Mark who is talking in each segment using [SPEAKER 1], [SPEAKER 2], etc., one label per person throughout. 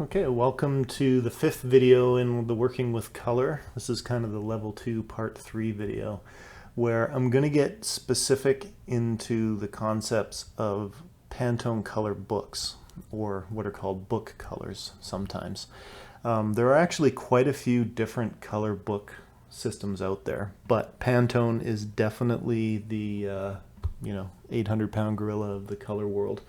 [SPEAKER 1] Okay, welcome to the fifth video in the Working with Color. This is kind of the level 2 part 3 video where I'm going to get specific into the concepts of Pantone color books, or what are called book colors sometimes. There are actually quite a few different color book systems out there, but Pantone is definitely the 800-pound gorilla of the color world.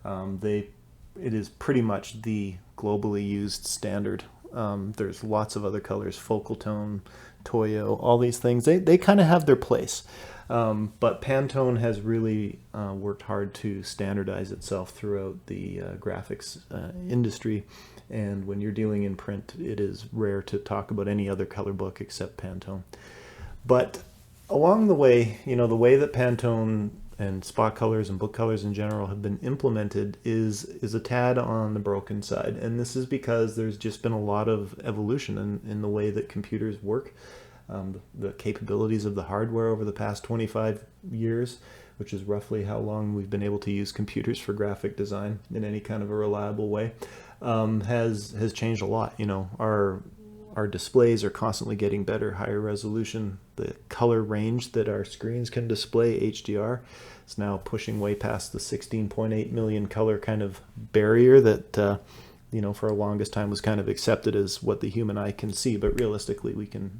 [SPEAKER 1] It is pretty much the globally used standard. There's lots of other colors, focal tone, Toyo, all these things. They kind of have their place. But Pantone has really worked hard to standardize itself throughout the graphics industry. And when you're dealing in print, it is rare to talk about any other color book except Pantone. But along the way, the way that Pantone and spot colors and book colors in general have been implemented is a tad on the broken side. And this is because there's just been a lot of evolution in the way that computers work. The capabilities of the hardware over the past 25 years, which is roughly how long we've been able to use computers for graphic design in any kind of a reliable way, has changed a lot. Our displays are constantly getting better, higher resolution. The color range that our screens can display, HDR, is now pushing way past the 16.8 million color kind of barrier that, for a longest time was kind of accepted as what the human eye can see. But realistically, we can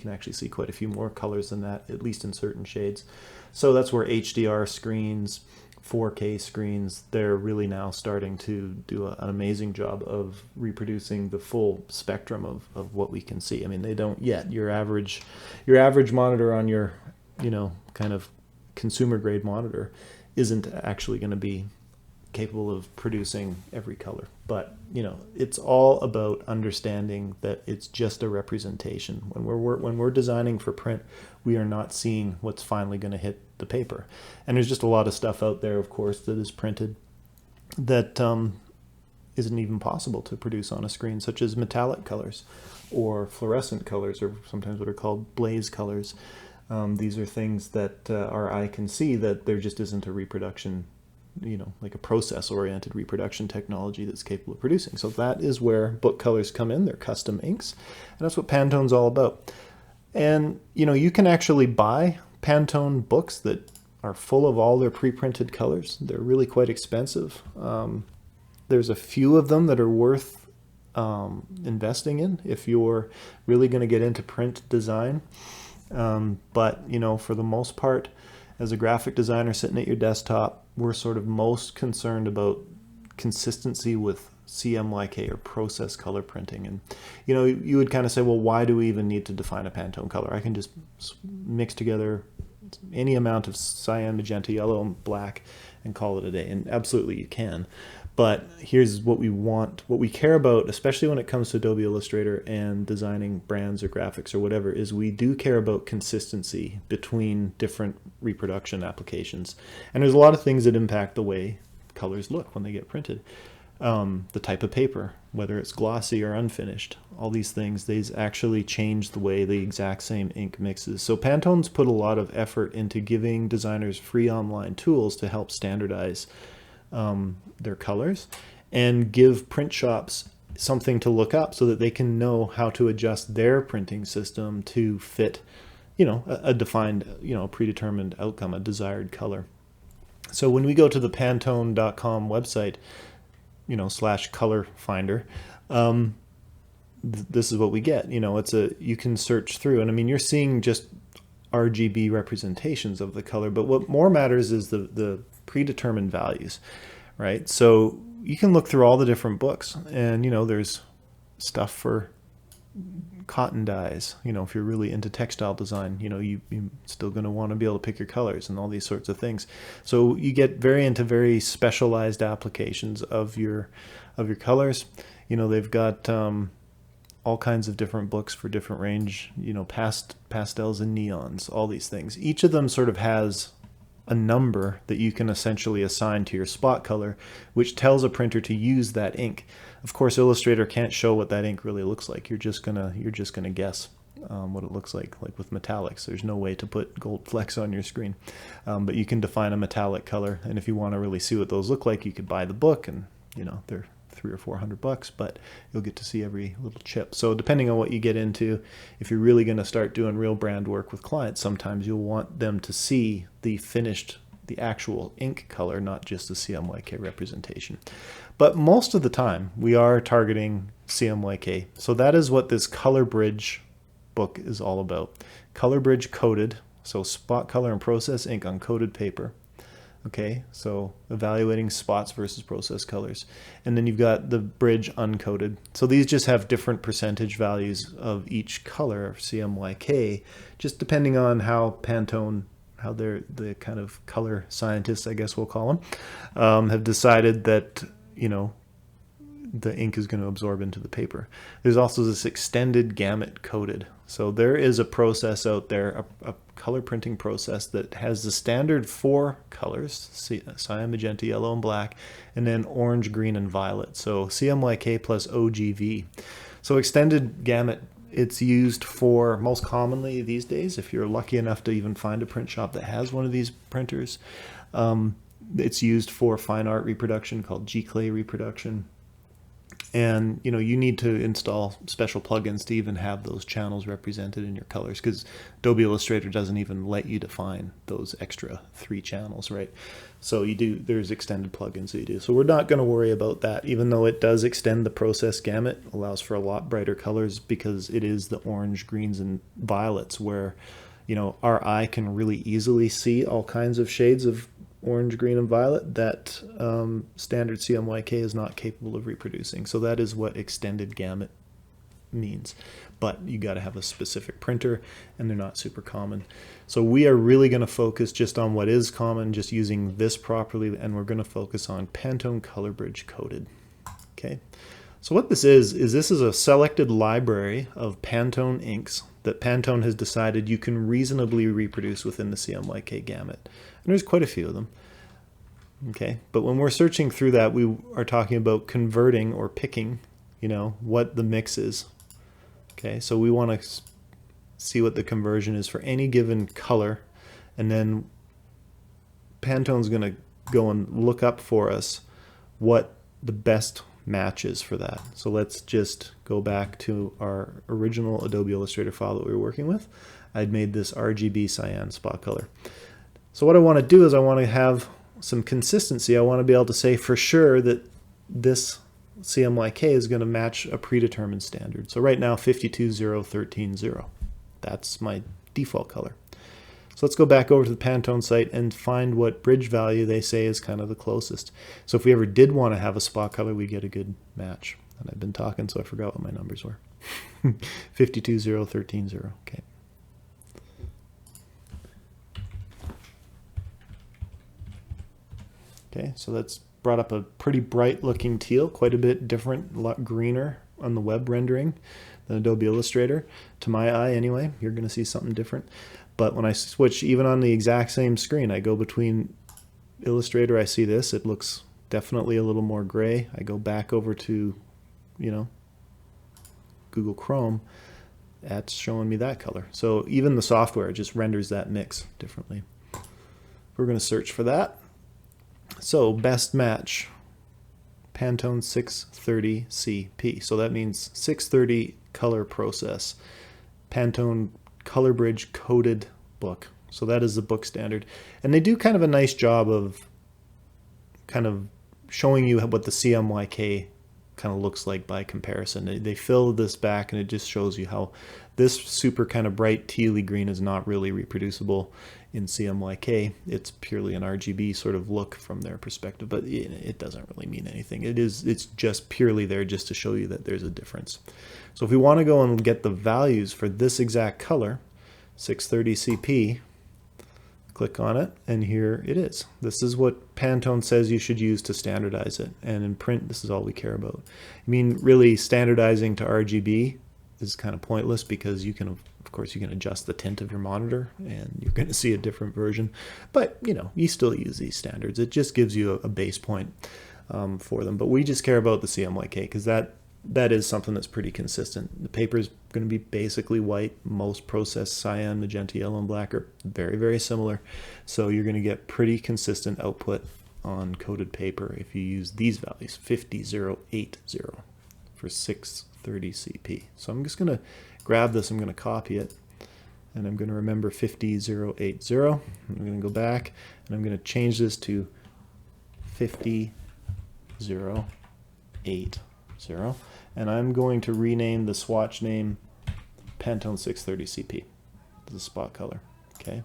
[SPEAKER 1] actually see quite a few more colors than that, at least in certain shades. So that's where HDR screens, 4K screens, they're really now starting to do an amazing job of reproducing the full spectrum of what we can see. I mean, they don't yet. Your average monitor on your, kind of consumer grade monitor isn't actually going to be capable of producing every color. But, it's all about understanding that it's just a representation. When we're designing for print, we are not seeing what's finally going to hit the paper. And there's just a lot of stuff out there, of course, that is printed that isn't even possible to produce on a screen, such as metallic colors or fluorescent colors, or sometimes what are called blaze colors. These are things that our eye can see that there just isn't a reproduction, like a process-oriented reproduction technology that's capable of producing. So that is where book colors come in. They're custom inks, and that's what Pantone's all about. And, you can actually buy Pantone books that are full of all their pre-printed colors. They're really quite expensive. There's a few of them that are worth investing in if you're really going to get into print design. But, for the most part, as a graphic designer sitting at your desktop, we're sort of most concerned about consistency with CMYK, or process color printing. And you would kind of say, well, why do we even need to define a Pantone color? I can just mix together any amount of cyan, magenta, yellow, and black and call it a day. And absolutely you can. But here's what we want, what we care about, especially when it comes to Adobe Illustrator and designing brands or graphics or whatever, is we do care about consistency between different reproduction applications. And there's a lot of things that impact the way colors look when they get printed. The type of paper, whether it's glossy or unfinished, all these things, these actually change the way the exact same ink mixes. So Pantone's put a lot of effort into giving designers free online tools to help standardize their colors and give print shops something to look up so that they can know how to adjust their printing system to fit, a defined, predetermined outcome, a desired color. So when we go to the Pantone.com website, /color finder, this is what we get. You can search through, and I mean, you're seeing just RGB representations of the color, but what more matters is the predetermined values, right? So you can look through all the different books, and there's stuff for cotton dyes. If you're really into textile design, you're still going to want to be able to pick your colors and all these sorts of things. So you get into very specialized applications of your colors. They've got all kinds of different books for different range, pastels and neons, all these things. Each of them sort of has a number that you can essentially assign to your spot color, which tells a printer to use that ink. Of course, Illustrator can't show what that ink really looks like. You're just gonna guess what it looks like with metallics. There's no way to put gold flecks on your screen, but you can define a metallic color. And if you want to really see what those look like, you could buy the book, and they're $300 or $400, but you'll get to see every little chip. So depending on what you get into, if you're really going to start doing real brand work with clients, sometimes you'll want them to see the finished, the actual ink color, not just the CMYK representation. But most of the time we are targeting CMYK. So that is what this Color Bridge book is all about. Color Bridge coated, so spot color and process ink on coated paper. Okay, so evaluating spots versus process colors. And then you've got the bridge uncoated. So these just have different percentage values of each color of CMYK, just depending on how Pantone, how they're the kind of color scientists, I guess we'll call them, have decided that, you know, the ink is going to absorb into the paper. There's also this extended gamut coated. So there is a process out there, a color printing process that has the standard 4 colors, cyan, magenta, yellow, and black, and then orange, green, and violet. So CMYK plus OGV. So extended gamut, it's used for, most commonly these days, if you're lucky enough to even find a print shop that has one of these printers, it's used for fine art reproduction called G-clay reproduction. And you know, you need to install special plugins to even have those channels represented in your colors, because Adobe Illustrator doesn't even let you define those extra 3 channels, right? So you do, there's extended plugins that you do. So we're not going to worry about that, even though it does extend the process gamut, allows for a lot brighter colors, because it is the orange, greens, and violets where, you know, our eye can really easily see all kinds of shades of orange, green, and violet that standard CMYK is not capable of reproducing. So that is what extended gamut means. But you got to have a specific printer, and they're not super common. So we are really going to focus just on what is common, just using this properly, and we're going to focus on Pantone Color Bridge coated. Okay. So what this is this is a selected library of Pantone inks that Pantone has decided you can reasonably reproduce within the CMYK gamut. And there's quite a few of them. Okay, but when we're searching through that, we are talking about converting or picking, you know, what the mix is. Okay, so we want to see what the conversion is for any given color, and then Pantone's going to go and look up for us what the best match is for that. So let's just go back to our original Adobe Illustrator file that we were working with. I'd made this RGB cyan spot color. So what I want to do is I want to have some consistency. I want to be able to say for sure that this CMYK is going to match a predetermined standard. So right now 52.0.13.0. That's my default color. So let's go back over to the Pantone site and find what bridge value they say is kind of the closest. So if we ever did want to have a spot color, we get a good match. And I've been talking, so I forgot what my numbers were. 52.0.13.0. Okay. Okay, so that's brought up a pretty bright looking teal, quite a bit different, a lot greener on the web rendering than Adobe Illustrator. To my eye anyway, you're going to see something different. But when I switch, even on the exact same screen, I go between Illustrator, I see this, it looks definitely a little more gray. I go back over to, you know, Google Chrome, that's showing me that color. So even the software just renders that mix differently. We're going to search for that. So best match, Pantone 630 CP. So that means 630 color process. Pantone Color Bridge coated book. So that is the book standard. And they do kind of a nice job of kind of showing you what the CMYK kind of looks like by comparison. They fill this back and it just shows you how this super kind of bright tealy green is not really reproducible in CMYK. It's purely an RGB sort of look from their perspective, but it doesn't really mean anything. It's just purely there just to show you that there's a difference. So if we want to go and get the values for this exact color, 630 CP, click on it, and here it is. This is what Pantone says you should use to standardize it. And in print, this is all we care about. I mean, really standardizing to RGB is kind of pointless because you can, of course, you can adjust the tint of your monitor and you're going to see a different version. But, you know, you still use these standards. It just gives you a base point for them. But we just care about the CMYK because that is something that's pretty consistent. The paper is going to be basically white. Most processed cyan, magenta, yellow, and black are very, very similar. So you're going to get pretty consistent output on coated paper if you use these values, 50080 for 630 CP. So I'm just going to grab this, I'm going to copy it, and I'm going to remember 50080. I'm going to go back and I'm going to change this to 50080, and I'm going to rename the swatch name Pantone 630 CP. The spot color. Okay,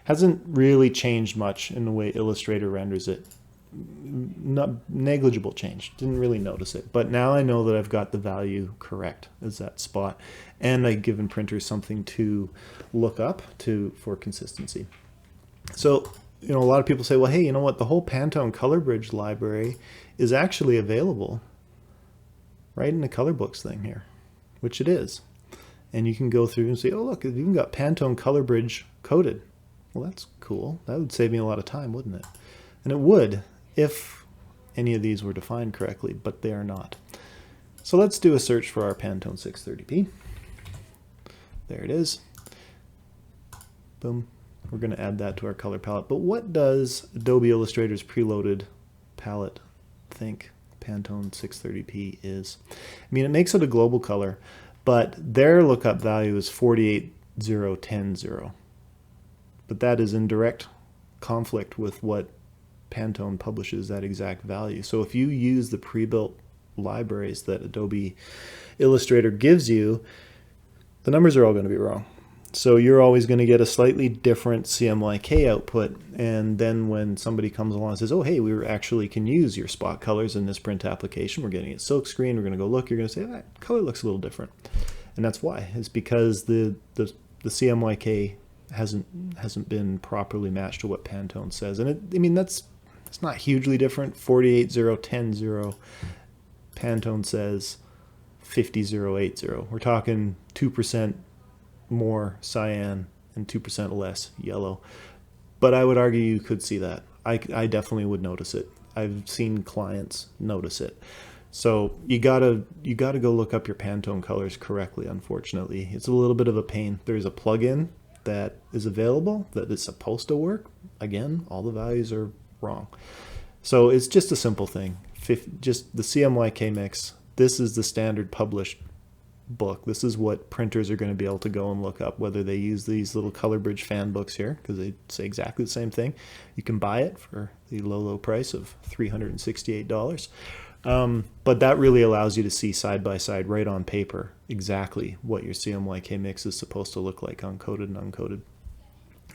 [SPEAKER 1] hasn't really changed much in the way Illustrator renders it. Not negligible change. Didn't really notice it, but now I know that I've got the value correct as that spot, and I've given printers something to look up for consistency. So, you know, a lot of people say, well, hey, you know what? The whole Pantone Color Bridge library is actually available right in the color books thing here, which it is. And you can go through and say, oh, look, you've even got Pantone Color Bridge coded. Well, that's cool. That would save me a lot of time, wouldn't it? And it would if any of these were defined correctly, but they are not. So let's do a search for our Pantone 630p. There it is. Boom. We're going to add that to our color palette. But what does Adobe Illustrator's preloaded palette think Pantone 630p is? I mean, it makes it a global color, but their lookup value is 48010. But that is in direct conflict with what Pantone publishes that exact value. So if you use the pre-built libraries that Adobe Illustrator gives you, the numbers are all going to be wrong. So you're always going to get a slightly different CMYK output, and then when somebody comes along and says, oh, hey, we actually can use your spot colors in this print application, we're getting it silk screen, we're going to go look, you're going to say, that color looks a little different. And that's why. It's because the CMYK hasn't been properly matched to what Pantone says. And I mean, it's not hugely different. 48010, Pantone says 50080. We're talking 2% more cyan and 2% less yellow. But I would argue you could see that. I definitely would notice it. I've seen clients notice it. So you gotta go look up your Pantone colors correctly, unfortunately. It's a little bit of a pain. There's a plugin that is available that is supposed to work. Again, all the values are wrong. So it's just a simple thing. Just the CMYK mix. This is the standard published book. This is what printers are going to be able to go and look up, whether they use these little Color Bridge fan books here, because they say exactly the same thing. You can buy it for the low price of $368. But that really allows you to see side by side right on paper exactly what your CMYK mix is supposed to look like, uncoded and uncoded.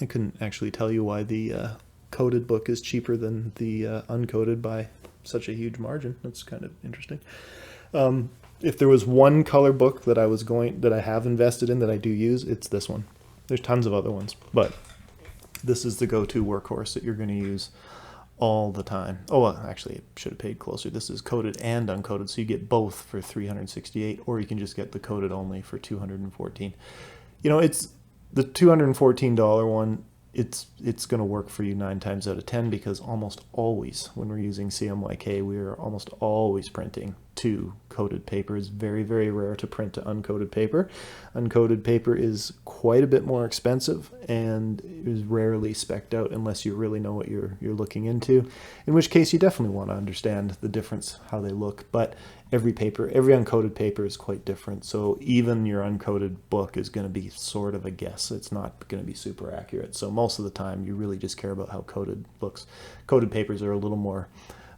[SPEAKER 1] I couldn't actually tell you why the coded book is cheaper than the uncoded by such a huge margin. That's kind of interesting. If there was one color book that I have invested in that I do use, it's this one. There's tons of other ones, but this is the go-to workhorse that you're going to use all the time. Oh, well, actually, I should have paid closer. This is coded and uncoded, so you get both for $368, or you can just get the coded only for $214. You know, it's the $214 one. It's going to work for you 9 times out of 10, because almost always when we're using CMYK, we are almost always printing to coated paper. It's very, very rare to print to uncoated paper. Uncoated paper is quite a bit more expensive and is rarely spec'd out unless you really know what you're looking into, in which case you definitely want to understand the difference, how they look. But every uncoated paper is quite different. So even your uncoated book is going to be sort of a guess. It's not going to be super accurate. So most of the time you really just care about how coated looks. Coated papers are a little more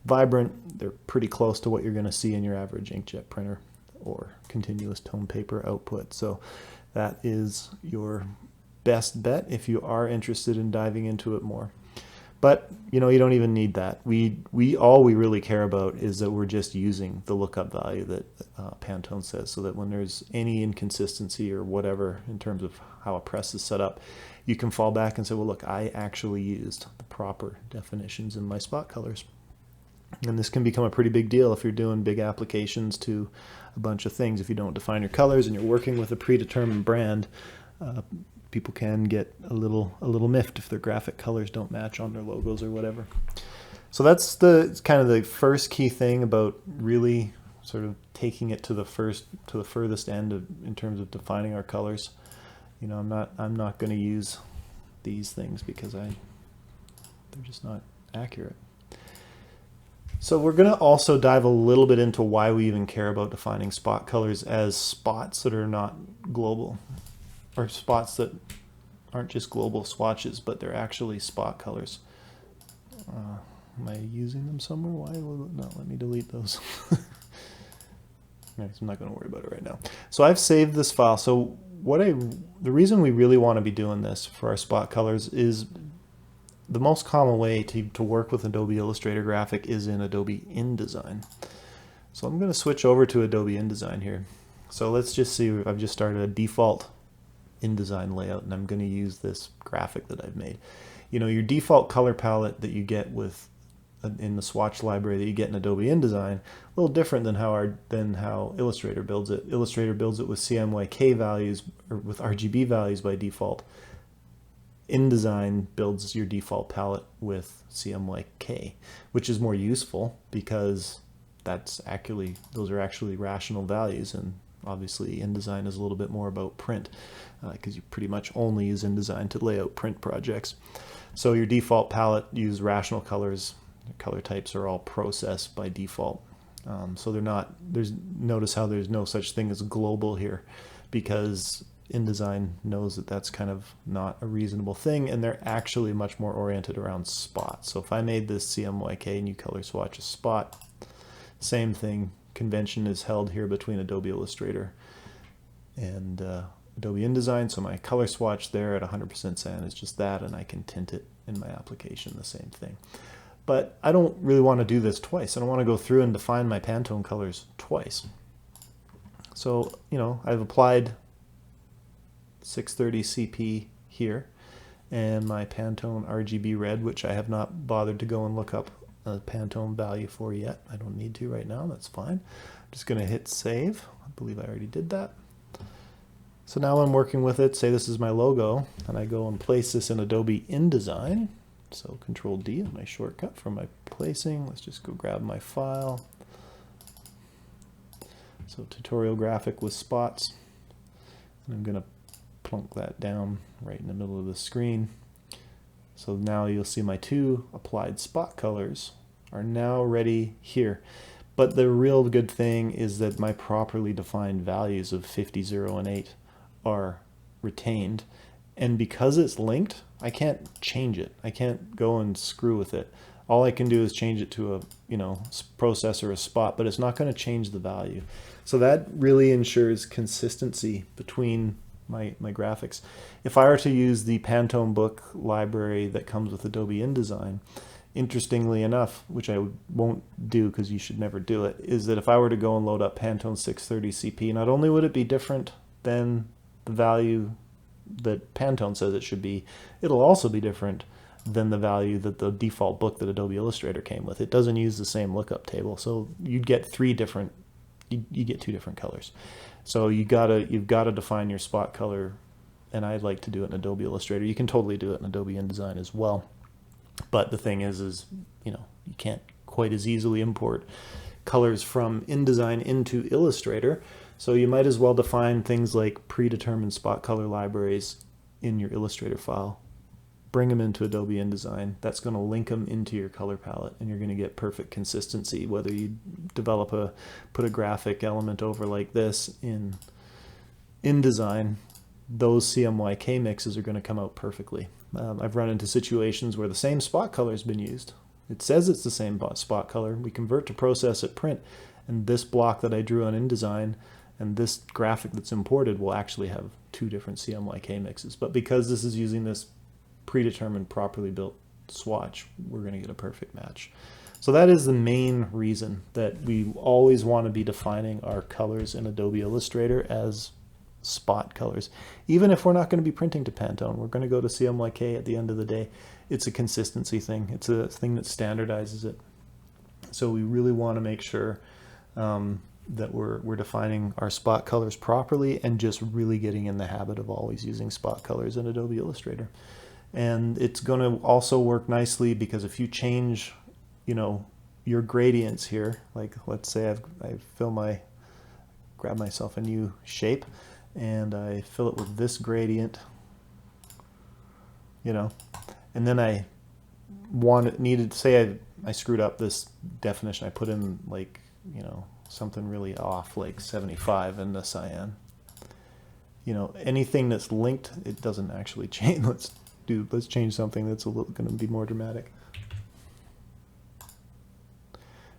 [SPEAKER 1] vibrant. They're pretty close to what you're going to see in your average inkjet printer or continuous tone paper output. So that is your best bet if you are interested in diving into it more. But you know, you don't even need that. All we really care about is that we're just using the lookup value that Pantone says, so that when there's any inconsistency or whatever in terms of how a press is set up, you can fall back and say, well, look, I actually used the proper definitions in my spot colors. And this can become a pretty big deal if you're doing big applications to a bunch of things. If you don't define your colors and you're working with a predetermined brand, people can get a little miffed if their graphic colors don't match on their logos or whatever. So that's kind of the first key thing about really sort of taking it to the furthest end in terms of defining our colors. You know, I'm not going to use these things because they're just not accurate. So we're going to also dive a little bit into why we even care about defining spot colors as spots that are not global, or spots that aren't just global swatches, but they're actually spot colors. Am I using them somewhere? Why will it not let me delete those? I'm not going to worry about it right now. So I've saved this file. So the reason we really want to be doing this for our spot colors is the most common way to work with Adobe Illustrator Graphic is in Adobe InDesign. So I'm going to switch over to Adobe InDesign here. So let's just see, I've just started a default InDesign layout, and I'm going to use this graphic that I've made. You know, your default color palette that you get with in the swatch library that you get in Adobe InDesign, a little different than how Illustrator builds it. Illustrator builds it with CMYK values, or with RGB values by default. InDesign builds your default palette with CMYK, which is more useful because those are actually rational values, and obviously InDesign is a little bit more about print because you pretty much only use InDesign to lay out print projects. So your default palette uses rational colors. The color types are all processed by default. So notice how there's no such thing as global here, because InDesign knows that that's kind of not a reasonable thing, and they're actually much more oriented around spots. So if I made this CMYK new color swatch a spot, same thing, convention is held here between Adobe Illustrator and Adobe InDesign. So my color swatch there at 100% cyan is just that, and I can tint it in my application the same thing. But I don't really want to do this twice. I don't want to go through and define my Pantone colors twice. So, you know, I've applied 630 CP here and my Pantone RGB red, which I have not bothered to go and look up a Pantone value for yet. I don't need to right now. That's fine. I'm just going to hit save. I believe I already did that. So now I'm working with it. Say this is my logo, and I go and place this in Adobe InDesign. So Control D is my shortcut for my placing. Let's just go grab my file. So tutorial graphic with spots. And I'm going to plunk that down right in the middle of the screen. So now you'll see my two applied spot colors are now ready here. But the real good thing is that my properly defined values of 50, 0, and 8 are retained. And because it's linked, I can't change it. I can't go and screw with it. All I can do is change it to a, process or a spot, but it's not going to change the value. So that really ensures consistency between my graphics. If I were to use the Pantone book library that comes with Adobe InDesign, interestingly enough, which I won't do because you should never do it, is that if I were to go and load up Pantone 630 CP, not only would it be different than the value that Pantone says it should be, it'll also be different than the value that the default book that Adobe Illustrator came with. It doesn't use the same lookup table, so you'd get you get two different colors. So you've got to define your spot color, and I'd like to do it in Adobe Illustrator. You can totally do it in Adobe InDesign as well, but the thing is you can't quite as easily import colors from InDesign into Illustrator. So you might as well define things like predetermined spot color libraries in your Illustrator file. Bring them into Adobe InDesign. That's going to link them into your color palette, and you're going to get perfect consistency. Whether you put a graphic element over like this in InDesign, those CMYK mixes are going to come out perfectly. I've run into situations where the same spot color has been used. It says it's the same spot color. We convert to process at print, and this block that I drew on InDesign and this graphic that's imported will actually have two different CMYK mixes. But because this is using this predetermined, properly built swatch, we're going to get a perfect match. So that is the main reason that we always want to be defining our colors in Adobe Illustrator as spot colors. Even if we're not going to be printing to Pantone, we're going to go to CMYK at the end of the day. It's a consistency thing. It's a thing that standardizes it. So we really want to make sure that we're defining our spot colors properly and just really getting in the habit of always using spot colors in Adobe Illustrator. And it's going to also work nicely because if you change, your gradients here, like let's say I grab myself a new shape and I fill it with this gradient, and then I say I screwed up this definition. I put in like, you know, something really off, like 75 in the cyan. You know, anything that's linked, it doesn't actually change. Let's change something that's going to be more dramatic.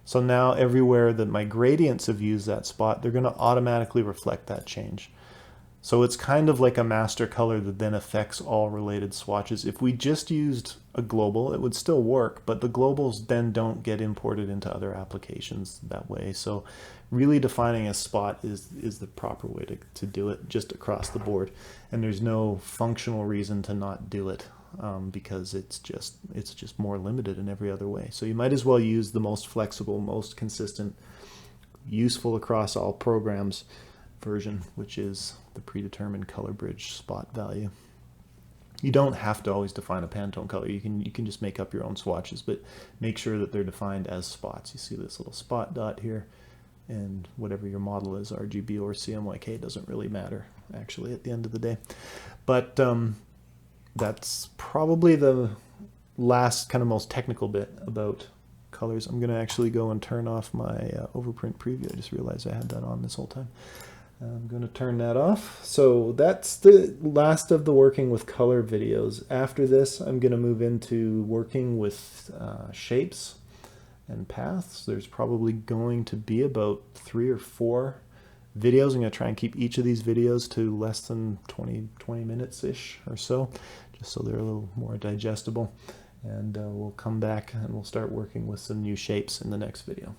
[SPEAKER 1] So now everywhere that my gradients have used that spot, they're going to automatically reflect that change. So it's kind of like a master color that then affects all related swatches. If we just used a global, it would still work, but the globals then don't get imported into other applications that way. So really defining a spot is the proper way to do it, just across the board. And there's no functional reason to not do it, because it's just more limited in every other way. So you might as well use the most flexible, most consistent, useful across all programs version, which is the predetermined color bridge spot value. You don't have to always define a Pantone color. You can just make up your own swatches, but make sure that they're defined as spots. You see this little spot dot here, and whatever your model is, RGB or CMYK, doesn't really matter actually at the end of the day. But that's probably the last kind of most technical bit about colors. I'm going to actually go and turn off my overprint preview. I just realized I had that on this whole time. I'm going to turn that off. So that's the last of the working with color videos. After this, I'm going to move into working with shapes and paths. There's probably going to be about 3 or 4 videos. I'm going to try and keep each of these videos to less than 20 minutes-ish or so, just so they're a little more digestible. And we'll come back and we'll start working with some new shapes in the next video.